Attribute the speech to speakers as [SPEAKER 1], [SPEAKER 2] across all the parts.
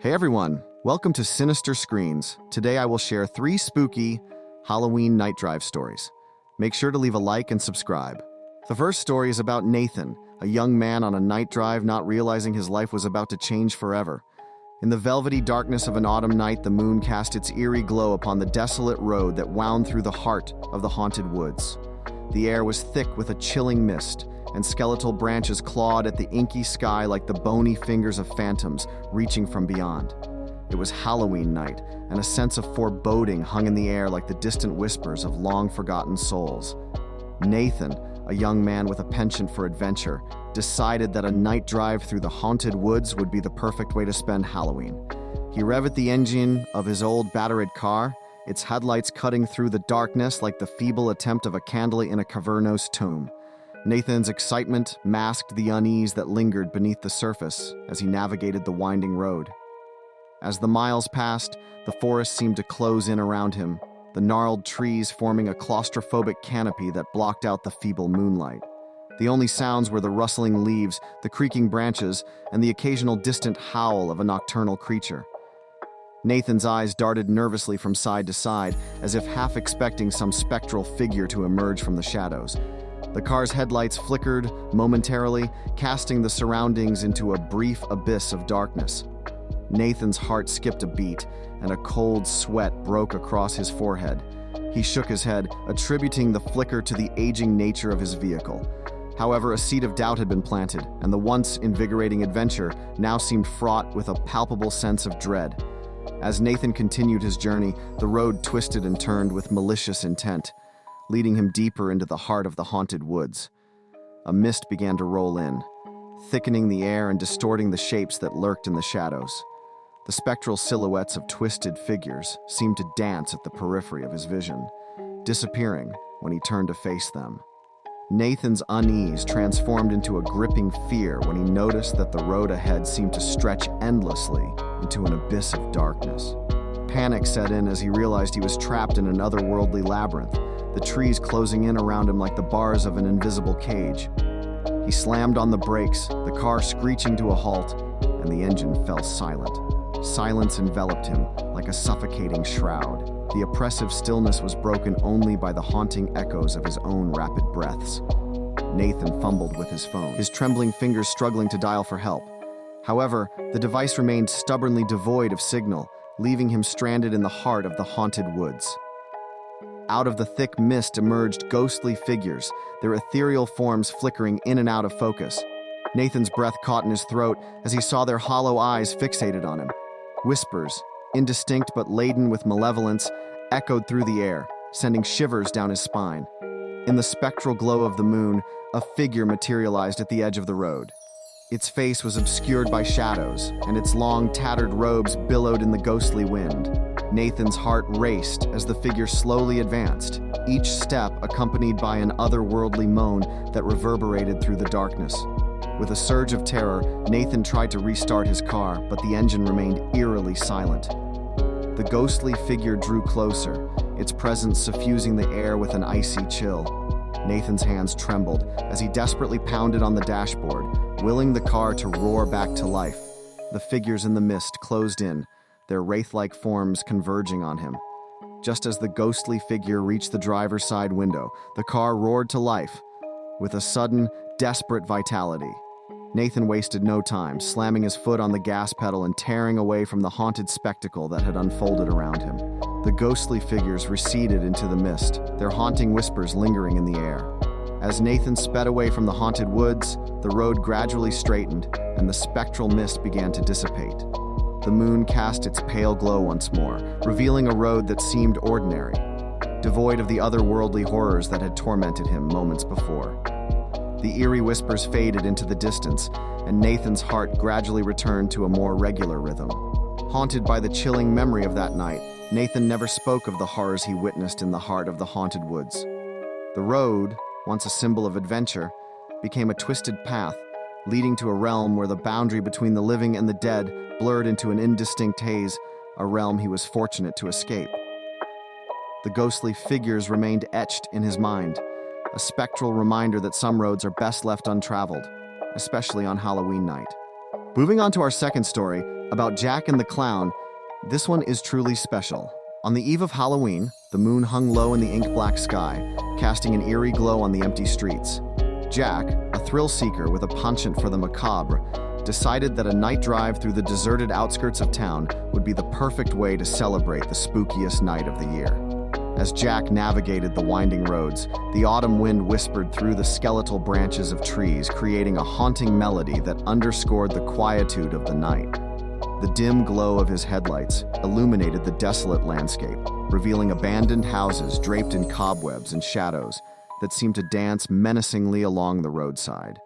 [SPEAKER 1] Hey everyone, welcome to Sinister Screens. Today I will share 3 spooky Halloween night drive stories. Make sure to leave a like and subscribe. The first story is about Nathan, a young man on a night drive not realizing his life was about to change forever. In the velvety darkness of an autumn night, the moon cast its eerie glow upon the desolate road that wound through the heart of the haunted woods. The air was thick with a chilling mist, and skeletal branches clawed at the inky sky like the bony fingers of phantoms reaching from beyond. It was Halloween night, and a sense of foreboding hung in the air like the distant whispers of long-forgotten souls. Nathan, a young man with a penchant for adventure, decided that a night drive through the haunted woods would be the perfect way to spend Halloween. He revved the engine of his old battered car, its headlights cutting through the darkness like the feeble attempt of a candle in a cavernous tomb. Nathan's excitement masked the unease that lingered beneath the surface as he navigated the winding road. As the miles passed, the forest seemed to close in around him, the gnarled trees forming a claustrophobic canopy that blocked out the feeble moonlight. The only sounds were the rustling leaves, the creaking branches, and the occasional distant howl of a nocturnal creature. Nathan's eyes darted nervously from side to side, as if half expecting some spectral figure to emerge from the shadows. The car's headlights flickered momentarily, casting the surroundings into a brief abyss of darkness. Nathan's heart skipped a beat, and a cold sweat broke across his forehead. He shook his head, attributing the flicker to the aging nature of his vehicle. However, a seed of doubt had been planted, and the once invigorating adventure now seemed fraught with a palpable sense of dread. As Nathan continued his journey, the road twisted and turned with malicious intent, leading him deeper into the heart of the haunted woods. A mist began to roll in, thickening the air and distorting the shapes that lurked in the shadows. The spectral silhouettes of twisted figures seemed to dance at the periphery of his vision, disappearing when he turned to face them. Nathan's unease transformed into a gripping fear when he noticed that the road ahead seemed to stretch endlessly into an abyss of darkness. Panic set in as he realized he was trapped in an otherworldly labyrinth, the trees closing in around him like the bars of an invisible cage. He slammed on the brakes, the car screeching to a halt, and the engine fell silent. Silence enveloped him like a suffocating shroud. The oppressive stillness was broken only by the haunting echoes of his own rapid breaths. Nathan fumbled with his phone, his trembling fingers struggling to dial for help. However, the device remained stubbornly devoid of signal, leaving him stranded in the heart of the haunted woods. Out of the thick mist emerged ghostly figures, their ethereal forms flickering in and out of focus. Nathan's breath caught in his throat as he saw their hollow eyes fixated on him. Whispers, indistinct but laden with malevolence, echoed through the air, sending shivers down his spine. In the spectral glow of the moon, a figure materialized at the edge of the road. Its face was obscured by shadows, and its long, tattered robes billowed in the ghostly wind. Nathan's heart raced as the figure slowly advanced, each step accompanied by an otherworldly moan that reverberated through the darkness. With a surge of terror, Nathan tried to restart his car, but the engine remained eerily silent. The ghostly figure drew closer, its presence suffusing the air with an icy chill. Nathan's hands trembled as he desperately pounded on the dashboard, willing the car to roar back to life. The figures in the mist closed in, their wraith-like forms converging on him. Just as the ghostly figure reached the driver's side window, the car roared to life with a sudden, desperate vitality. Nathan wasted no time, slamming his foot on the gas pedal and tearing away from the haunted spectacle that had unfolded around him. The ghostly figures receded into the mist, their haunting whispers lingering in the air. As Nathan sped away from the haunted woods, the road gradually straightened, and the spectral mist began to dissipate. The moon cast its pale glow once more, revealing a road that seemed ordinary, devoid of the otherworldly horrors that had tormented him moments before. The eerie whispers faded into the distance, and Nathan's heart gradually returned to a more regular rhythm. Haunted by the chilling memory of that night, Nathan never spoke of the horrors he witnessed in the heart of the haunted woods. The road, once a symbol of adventure, became a twisted path, leading to a realm where the boundary between the living and the dead blurred into an indistinct haze, a realm he was fortunate to escape. The ghostly figures remained etched in his mind, a spectral reminder that some roads are best left untraveled, especially on Halloween night. Moving on to our second story, About Jack and the Clown, this one is truly special. On the eve of Halloween, the moon hung low in the ink-black sky, casting an eerie glow on the empty streets. Jack, a thrill-seeker with a penchant for the macabre, decided that a night drive through the deserted outskirts of town would be the perfect way to celebrate the spookiest night of the year. As Jack navigated the winding roads, the autumn wind whispered through the skeletal branches of trees, creating a haunting melody that underscored the quietude of the night. The dim glow of his headlights illuminated the desolate landscape, revealing abandoned houses draped in cobwebs and shadows that seemed to dance menacingly along the roadside.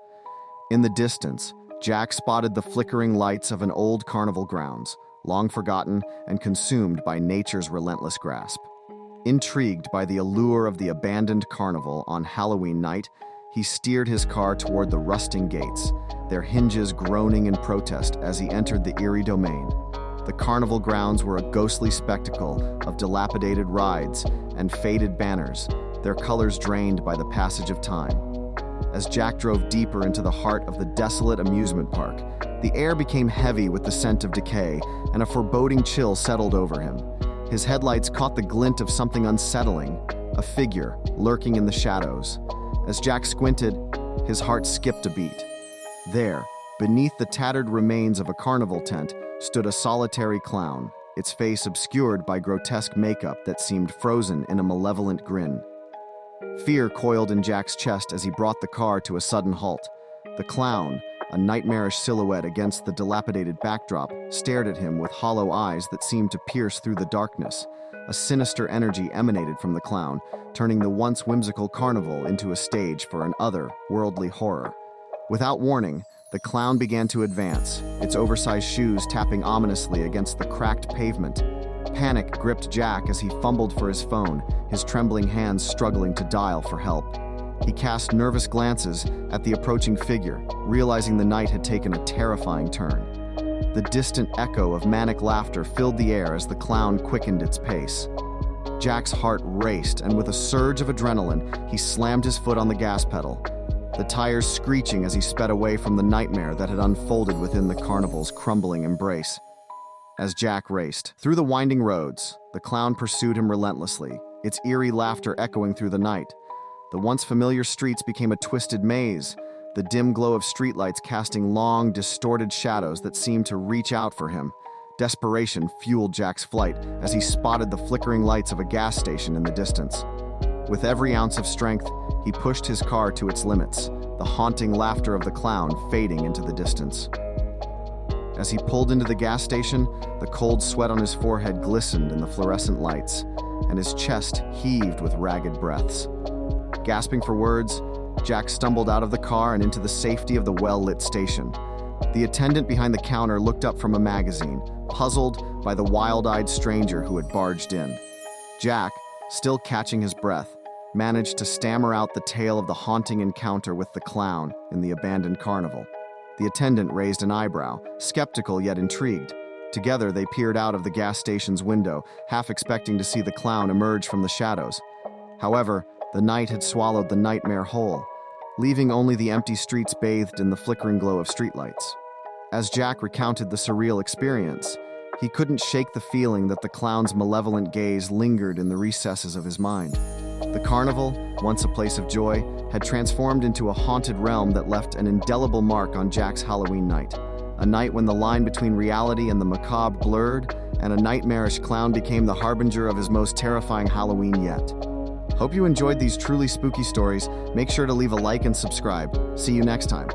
[SPEAKER 1] In the distance, Jack spotted the flickering lights of an old carnival grounds, long forgotten and consumed by nature's relentless grasp. Intrigued by the allure of the abandoned carnival on Halloween night, he steered his car toward the rusting gates, their hinges groaning in protest as he entered the eerie domain. The carnival grounds were a ghostly spectacle of dilapidated rides and faded banners, their colors drained by the passage of time. As Jack drove deeper into the heart of the desolate amusement park, the air became heavy with the scent of decay, and a foreboding chill settled over him. His headlights caught the glint of something unsettling, a figure lurking in the shadows. As Jack squinted, his heart skipped a beat. There, beneath the tattered remains of a carnival tent, stood a solitary clown, its face obscured by grotesque makeup that seemed frozen in a malevolent grin. Fear coiled in Jack's chest as he brought the car to a sudden halt. The clown, a nightmarish silhouette against the dilapidated backdrop, stared at him with hollow eyes that seemed to pierce through the darkness. A sinister energy emanated from the clown, turning the once whimsical carnival into a stage for an other-worldly horror. Without warning, the clown began to advance, its oversized shoes tapping ominously against the cracked pavement. Panic gripped Jack as he fumbled for his phone, his trembling hands struggling to dial for help. He cast nervous glances at the approaching figure, realizing the night had taken a terrifying turn. The distant echo of manic laughter filled the air as the clown quickened its pace. Jack's heart raced, and with a surge of adrenaline, he slammed his foot on the gas pedal, the tires screeching as he sped away from the nightmare that had unfolded within the carnival's crumbling embrace. As Jack raced through the winding roads, the clown pursued him relentlessly, its eerie laughter echoing through the night. The once familiar streets became a twisted maze, the dim glow of streetlights casting long, distorted shadows that seemed to reach out for him. Desperation fueled Jack's flight as he spotted the flickering lights of a gas station in the distance. With every ounce of strength, he pushed his car to its limits, the haunting laughter of the clown fading into the distance. As he pulled into the gas station, the cold sweat on his forehead glistened in the fluorescent lights, and his chest heaved with ragged breaths. Gasping for words, Jack stumbled out of the car and into the safety of the well-lit station. The attendant behind the counter looked up from a magazine, puzzled by the wild-eyed stranger who had barged in. Jack, still catching his breath, managed to stammer out the tale of the haunting encounter with the clown in the abandoned carnival. The attendant raised an eyebrow, skeptical yet intrigued. Together, they peered out of the gas station's window, half expecting to see the clown emerge from the shadows. However, the night had swallowed the nightmare whole, leaving only the empty streets bathed in the flickering glow of streetlights. As Jack recounted the surreal experience, he couldn't shake the feeling that the clown's malevolent gaze lingered in the recesses of his mind. The carnival, once a place of joy, had transformed into a haunted realm that left an indelible mark on Jack's Halloween night. A night when the line between reality and the macabre blurred, and a nightmarish clown became the harbinger of his most terrifying Halloween yet. Hope you enjoyed these truly spooky stories. Make sure to leave a like and subscribe. See you next time.